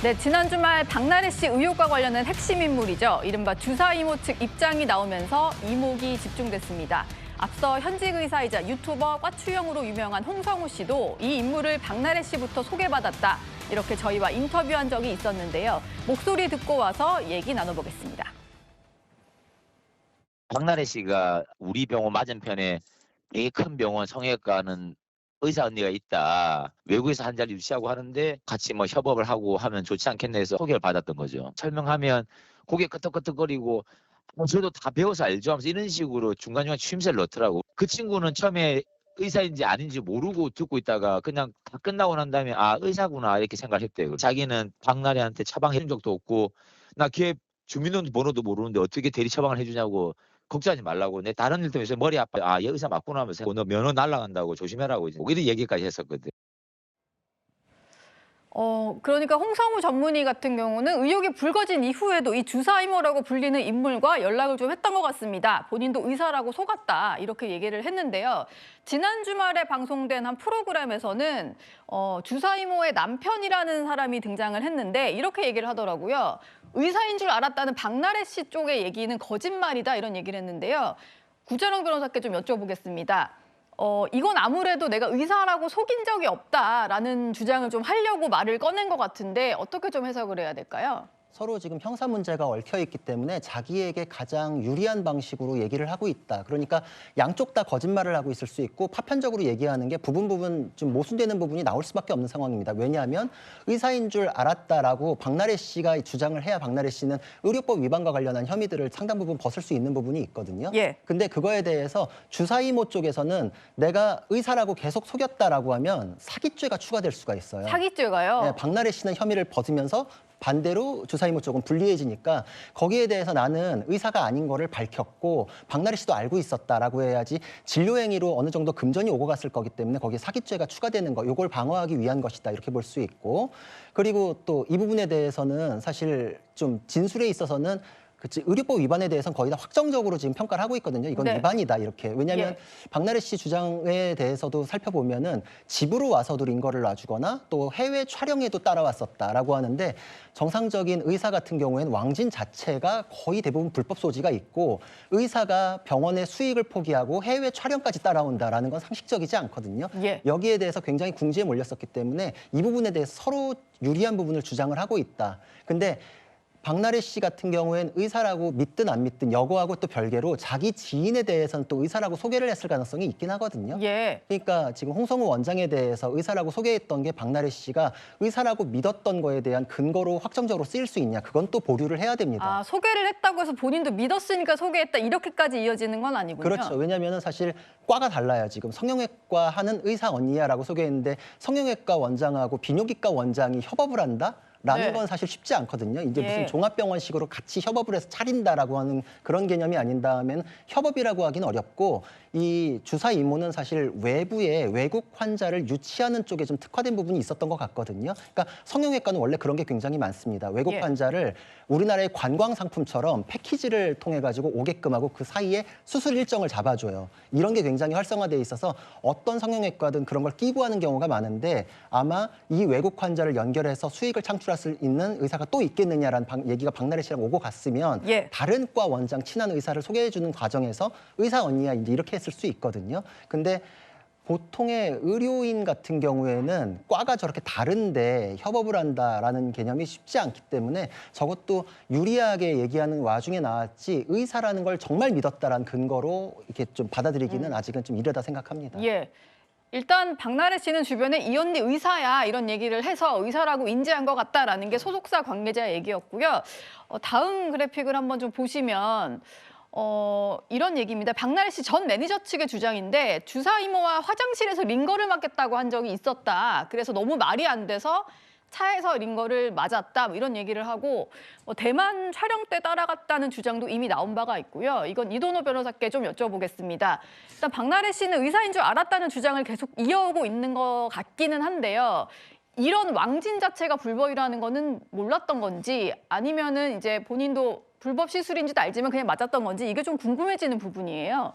네, 지난 주말 박나래 씨 의혹과 관련된 핵심 인물이죠. 이른바 주사 이모 측 입장이 나오면서 이목이 집중됐습니다. 앞서 현직 의사이자 유튜버 꽈추영으로 유명한 홍성우 씨도 이 인물을 박나래 씨부터 소개받았다. 이렇게 저희와 인터뷰한 적이 있었는데요. 목소리 듣고 와서 얘기 나눠보겠습니다. 박나래 씨가 우리 병원 맞은편에 되게 큰 병원 성형외과는 의사 언니가 있다. 외국에서 한 자리 유치하고 하는데 같이 뭐 협업을 하고 하면 좋지 않겠네 해서 소개를 받았던 거죠. 설명하면 고개 끄덕끄덕거리고 저도 다 배워서 알죠 하면서 이런 식으로 중간중간 추임새를 넣더라고. 그 친구는 처음에 의사인지 아닌지 모르고 듣고 있다가 그냥 다 끝나고 난 다음에 아 의사구나 이렇게 생각을 했대요. 자기는 박나래한테 처방해 준 적도 없고 나 걔 주민등록번호도 모르는데 어떻게 대리 처방을 해주냐고 걱정하지 말라고 내 다른 일 때문에 머리 아파 아 얘 의사 맞구나 하면서 너 면허 날라간다고 조심해라고 이제 이런 얘기까지 했었거든. 그러니까 홍성우 전문의 같은 경우는 의혹이 불거진 이후에도 이 주사 이모라고 불리는 인물과 연락을 좀 했던 것 같습니다. 본인도 의사라고 속았다 이렇게 얘기를 했는데요. 지난 주말에 방송된 한 프로그램에서는 주사 이모의 남편이라는 사람이 등장을 했는데 이렇게 얘기를 하더라고요. 의사인 줄 알았다는 박나래 씨 쪽의 얘기는 거짓말이다 이런 얘기를 했는데요. 구자룡 변호사께 좀 여쭤보겠습니다. 이건 아무래도 내가 의사라고 속인 적이 없다라는 주장을 좀 하려고 말을 꺼낸 것 같은데 어떻게 좀 해석을 해야 될까요? 서로 지금 형사 문제가 얽혀 있기 때문에 자기에게 가장 유리한 방식으로 얘기를 하고 있다. 그러니까 양쪽 다 거짓말을 하고 있을 수 있고 파편적으로 얘기하는 게 부분 좀 모순되는 부분이 나올 수밖에 없는 상황입니다. 왜냐하면 의사인 줄 알았다라고 박나래 씨가 주장을 해야 박나래 씨는 의료법 위반과 관련한 혐의들을 상당 부분 벗을 수 있는 부분이 있거든요. 예. 근데 그거에 대해서 주사 이모 쪽에서는 내가 의사라고 계속 속였다라고 하면 사기죄가 추가될 수가 있어요. 사기죄가요? 네, 박나래 씨는 혐의를 벗으면서 반대로 주사 이모 쪽은 불리해지니까 거기에 대해서 나는 의사가 아닌 거를 밝혔고 박나래 씨도 알고 있었다라고 해야지 진료 행위로 어느 정도 금전이 오고 갔을 거기 때문에 거기에 사기죄가 추가되는 거 이걸 방어하기 위한 것이다 이렇게 볼 수 있고 그리고 또 이 부분에 대해서는 사실 좀 진술에 있어서는 그치, 의료법 위반에 대해서는 거의 다 확정적으로 지금 평가를 하고 있거든요. 이건 네. 위반이다 이렇게. 왜냐하면 박나래 씨 주장에 대해서도 살펴보면은 집으로 와서도 링거를 놔주거나 또 해외 촬영에도 따라왔었다라고 하는데 정상적인 의사 같은 경우에는 왕진 자체가 거의 대부분 불법 소지가 있고 의사가 병원의 수익을 포기하고 해외 촬영까지 따라온다라는 건 상식적이지 않거든요. 예. 여기에 대해서 굉장히 궁지에 몰렸었기 때문에 이 부분에 대해서 서로 유리한 부분을 주장을 하고 있다. 근데 박나래 씨 같은 경우에는 의사라고 믿든 안 믿든 여거하고 또 별개로 자기 지인에 대해서는 또 의사라고 소개를 했을 가능성이 있긴 하거든요. 예. 그러니까 지금 홍성우 원장에 대해서 의사라고 소개했던 게 박나래 씨가 의사라고 믿었던 거에 대한 근거로 확정적으로 쓰일 수 있냐. 그건 또 보류를 해야 됩니다. 아, 소개를 했다고 해서 본인도 믿었으니까 소개했다 이렇게까지 이어지는 건 아니군요. 그렇죠. 왜냐하면 사실 과가 달라요. 지금 성형외과 하는 의사 언니야라고 소개했는데 성형외과 원장하고 비뇨기과 원장이 협업을 한다? 라는 네. 건 사실 쉽지 않거든요. 이게 예. 무슨 종합병원식으로 같이 협업을 해서 차린다라고 하는 그런 개념이 아닌 다음엔 협업이라고 하기는 어렵고 이 주사 이모는 사실 외부에 외국 환자를 유치하는 쪽에 좀 특화된 부분이 있었던 것 같거든요. 그러니까 성형외과는 원래 그런 게 굉장히 많습니다. 외국 예. 환자를 우리나라의 관광 상품처럼 패키지를 통해 가지고 오게끔 하고 그 사이에 수술 일정을 잡아줘요. 이런 게 굉장히 활성화돼 있어서 어떤 성형외과든 그런 걸 끼고 하는 경우가 많은데 아마 이 외국 환자를 연결해서 수익을 창출할 수 있는 의사가 또 있겠느냐라는 얘기가 박나래 씨랑 오고 갔으면 예. 다른 과 원장 친한 의사를 소개해주는 과정에서 의사 언니야 이제 이렇게 했을 수 있거든요. 근데 보통의 의료인 같은 경우에는 과가 저렇게 다른데 협업을 한다라는 개념이 쉽지 않기 때문에 저것도 유리하게 얘기하는 와중에 나왔지 의사라는 걸 정말 믿었다라는 근거로 이렇게 좀 받아들이기는 아직은 좀 이르다 생각합니다. 예. 일단 박나래 씨는 주변에 이 언니 의사야 이런 얘기를 해서 의사라고 인지한 것 같다라는 게 소속사 관계자 얘기였고요. 다음 그래픽을 한번 좀 보시면 이런 얘기입니다. 박나래 씨 전 매니저 측의 주장인데 주사 이모와 화장실에서 링거를 맞겠다고 한 적이 있었다. 그래서 너무 말이 안 돼서 차에서 링거를 맞았다 뭐 이런 얘기를 하고 대만 촬영 때 따라갔다는 주장도 이미 나온 바가 있고요. 이건 이도노 변호사께 좀 여쭤보겠습니다. 일단 박나래 씨는 의사인 줄 알았다는 주장을 계속 이어오고 있는 것 같기는 한데요. 이런 왕진 자체가 불법이라는 거는 몰랐던 건지 아니면은 이제 본인도 불법 시술인지도 알지만 그냥 맞았던 건지 이게 좀 궁금해지는 부분이에요.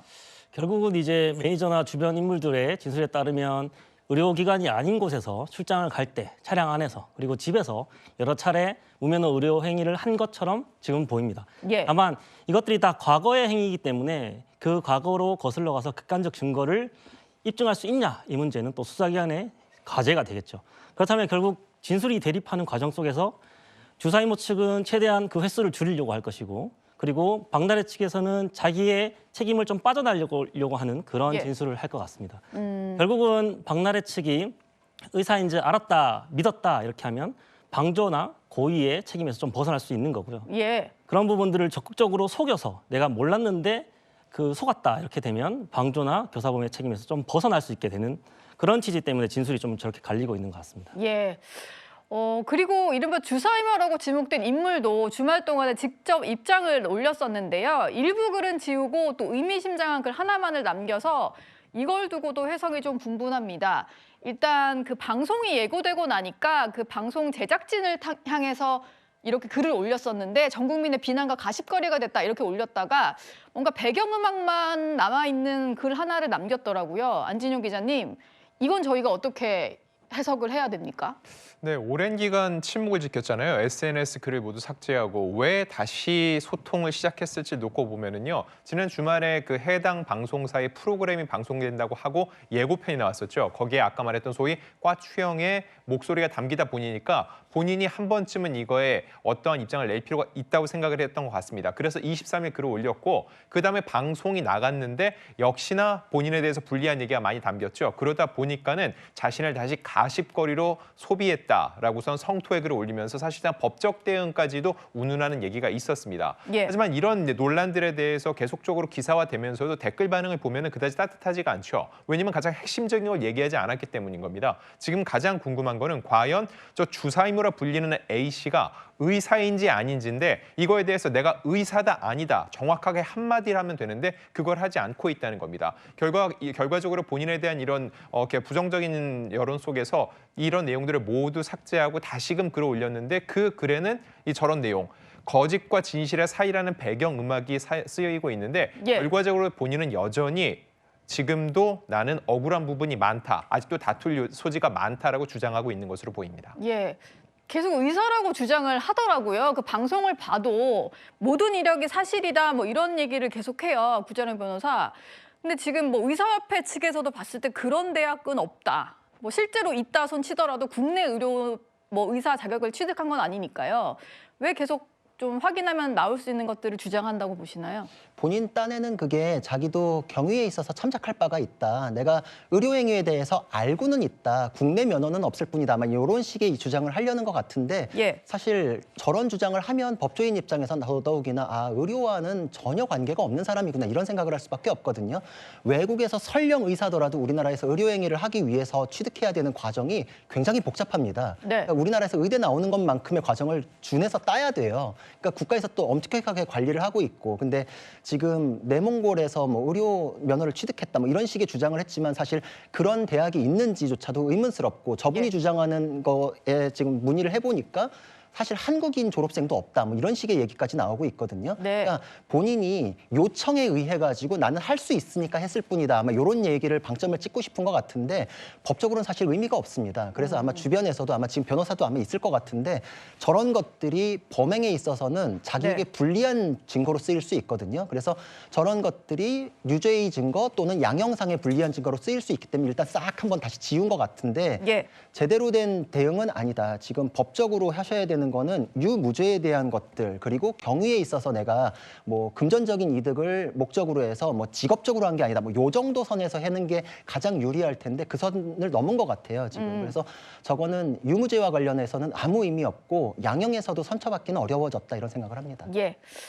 결국은 이제 매니저나 주변 인물들의 진술에 따르면 의료기관이 아닌 곳에서 출장을 갈 때 차량 안에서 그리고 집에서 여러 차례 무면허 의료 행위를 한 것처럼 지금 보입니다. 예. 다만 이것들이 다 과거의 행위이기 때문에 그 과거로 거슬러 가서 객관적 증거를 입증할 수 있냐 이 문제는 또 수사기관의 과제가 되겠죠. 그렇다면 결국 진술이 대립하는 과정 속에서 주사 이모 측은 최대한 그 횟수를 줄이려고 할 것이고 그리고 박나래 측에서는 자기의 책임을 좀 빠져나가려고 하는 그런 예. 진술을 할 것 같습니다. 결국은 박나래 측이 의사인지 알았다, 믿었다 이렇게 하면 방조나 고의의 책임에서 좀 벗어날 수 있는 거고요. 예. 그런 부분들을 적극적으로 속여서 내가 몰랐는데 그 속았다 이렇게 되면 방조나 교사범의 책임에서 좀 벗어날 수 있게 되는 그런 취지 때문에 진술이 좀 저렇게 갈리고 있는 것 같습니다. 예. 그리고 이른바 주사위마라고 지목된 인물도 주말 동안에 직접 입장을 올렸었는데요. 일부 글은 지우고 또 의미심장한 글 하나만을 남겨서 이걸 두고도 해석이 좀 분분합니다. 일단 그 방송이 예고되고 나니까 그 방송 제작진을 향해서 이렇게 글을 올렸었는데 전 국민의 비난과 가십거리가 됐다 이렇게 올렸다가 뭔가 배경음악만 남아있는 글 하나를 남겼더라고요. 안진용 기자님, 이건 저희가 어떻게 해석을 해야 됩니까? 네, 오랜 기간 침묵을 지켰잖아요. SNS 글을 모두 삭제하고 왜 다시 소통을 시작했을지 놓고 보면은요. 지난 주말에 그 해당 방송사의 프로그램이 방송된다고 하고 예고편이 나왔었죠. 거기에 아까 말했던 소위 과추형의 목소리가 담기다 보니까 본인이 한 번쯤은 이거에 어떠한 입장을 낼 필요가 있다고 생각을 했던 것 같습니다. 그래서 23일 글을 올렸고 그다음에 방송이 나갔는데 역시나 본인에 대해서 불리한 얘기가 많이 담겼죠. 그러다 보니까는 자신을 다시 가십거리로 소비했다라고선 성토의 글을 올리면서 사실상 법적 대응까지도 운운하는 얘기가 있었습니다. 예. 하지만 이런 논란들에 대해서 계속적으로 기사화되면서도 댓글 반응을 보면은 그다지 따뜻하지가 않죠. 왜냐면 가장 핵심적인 걸 얘기하지 않았기 때문인 겁니다. 지금 가장 궁금한 거는 과연 저 주사임으로 불리는 A씨가 의사인지 아닌지인데 이거에 대해서 내가 의사다 아니다 정확하게 한마디를 하면 되는데 그걸 하지 않고 있다는 겁니다. 결과적으로 본인에 대한 이런 부정적인 여론 속에서 이런 내용들을 모두 삭제하고 다시금 글을 올렸는데 그 글에는 저런 내용. 거짓과 진실의 사이라는 배경음악이 쓰이고 있는데 예. 결과적으로 본인은 여전히 지금도 나는 억울한 부분이 많다. 아직도 다툴 소지가 많다라고 주장하고 있는 것으로 보입니다. 예. 계속 의사라고 주장을 하더라고요. 그 방송을 봐도 모든 이력이 사실이다 뭐 이런 얘기를 계속해요. 구자룡 변호사. 근데 지금 뭐 의사협회 측에서도 봤을 때 그런 대학은 없다. 뭐 실제로 있다 손 치더라도 국내 의료 뭐 의사 자격을 취득한 건 아니니까요. 왜 계속 좀 확인하면 나올 수 있는 것들을 주장한다고 보시나요? 본인 딴에는 그게 자기도 경위에 있어서 참작할 바가 있다. 내가 의료행위에 대해서 알고는 있다. 국내 면허는 없을 뿐이다. 이런 식의 이 주장을 하려는 것 같은데 예. 사실 저런 주장을 하면 법조인 입장에선 더더욱이나 의료와는 전혀 관계가 없는 사람이구나 이런 생각을 할 수밖에 없거든요. 외국에서 설령 의사더라도 우리나라에서 의료행위를 하기 위해서 취득해야 되는 과정이 굉장히 복잡합니다. 네. 그러니까 우리나라에서 의대 나오는 것만큼의 과정을 준해서 따야 돼요. 그러니까 국가에서 또 엄격하게 관리를 하고 있고 근데 지금 내몽골에서 뭐 의료 면허를 취득했다 뭐 이런 식의 주장을 했지만 사실 그런 대학이 있는지조차도 의문스럽고 저분이 예. 주장하는 거에 지금 문의를 해보니까 사실 한국인 졸업생도 없다 뭐 이런 식의 얘기까지 나오고 있거든요. 네. 그러니까 본인이 요청에 의해 가지고 나는 할 수 있으니까 했을 뿐이다. 아마 이런 얘기를 방점을 찍고 싶은 것 같은데 법적으로는 사실 의미가 없습니다. 그래서 아마 주변에서도 아마 지금 변호사도 아마 있을 것 같은데 저런 것들이 범행에 있어서는 자기에게 네. 불리한 증거로 쓰일 수 있거든요. 그래서 저런 것들이 유죄의 증거 또는 양형상의 불리한 증거로 쓰일 수 있기 때문에 일단 싹 한번 다시 지운 것 같은데 예. 제대로 된 대응은 아니다. 지금 법적으로 하셔야 되는 거는 유무죄에 대한 것들 그리고 경위에 있어서 내가 뭐 금전적인 이득을 목적으로 해서 뭐 직업적으로 한 게 아니다. 뭐 요 정도 선에서 하는 게 가장 유리할 텐데 그 선을 넘은 것 같아요. 지금 그래서 저거는 유무죄와 관련해서는 아무 의미 없고 양형에서도 선처받기는 어려워졌다 이런 생각을 합니다. 예.